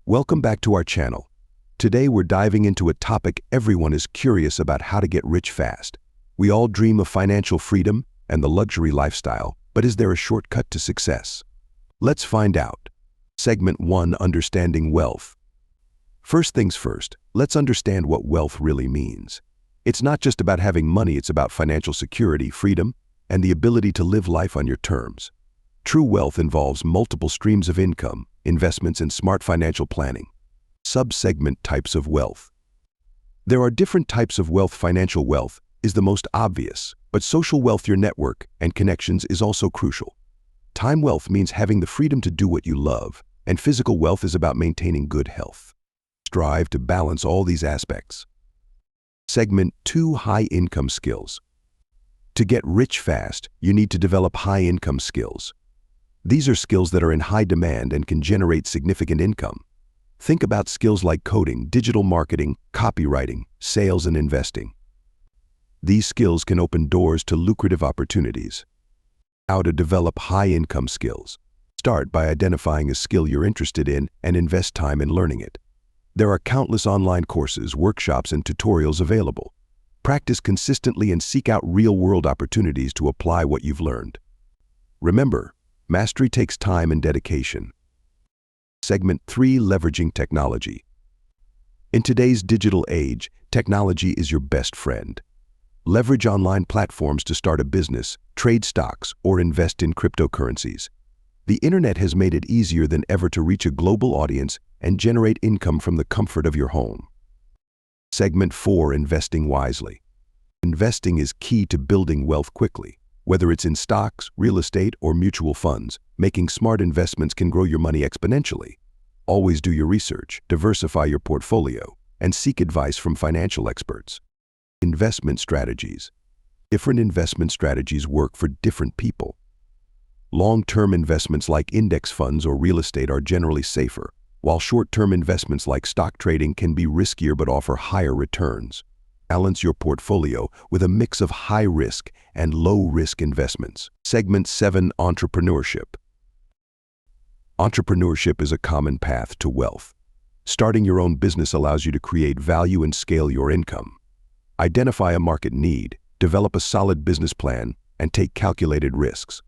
Welcome back to our channel. Today we're diving into a topic everyone is curious about: how to get rich fast. We all dream of financial freedom and the luxury lifestyle, but is there a shortcut to success? Let's find out. Segment 1: Understanding Wealth. First things first, let's understand what wealth really means. It's not just about having money, it's about financial security, freedom, and the ability to live life on your terms. True wealth involves multiple streams of income, investments, and smart financial planning. Sub-segment: Types of wealth. There are different types of wealth. Financial wealth is the most obvious, but social wealth, your network and connections, is also crucial. Time wealth means having the freedom to do what you love, and physical wealth is about maintaining good health. Strive to balance all these aspects. Segment 2: High income skills. To get rich fast, you need to develop high income skills. These are skills that are in high demand and can generate significant income. Think about skills like coding, digital marketing, copywriting, sales, and investing. These skills can open doors to lucrative opportunities. How to develop high income skills. Start by identifying a skill you're interested in and invest time in learning it. There are countless online courses, workshops, and tutorials available. Practice consistently and seek out real-world opportunities to apply what you've learned. Remember, mastery takes time and dedication. Segment 3: Leveraging technology. In today's digital age, technology is your best friend. Leverage online platforms to start a business, trade stocks, or invest in cryptocurrencies. The internet has made it easier than ever to reach a global audience and generate income from the comfort of your home. Segment 4: Investing wisely. Investing is key to building wealth quickly. Whether it's in stocks, real estate, or mutual funds, making smart investments can grow your money exponentially. Always do your research, diversify your portfolio, and seek advice from financial experts. Investment strategies. Different investment strategies work for different people. Long-term investments like index funds or real estate are generally safer, while short-term investments like stock trading can be riskier but offer higher returns. Balance your portfolio with a mix of high-risk and low-risk investments. Segment 7: Entrepreneurship. Entrepreneurship is a common path to wealth. Starting your own business allows you to create value and scale your income. Identify a market need, develop a solid business plan, and take calculated risks.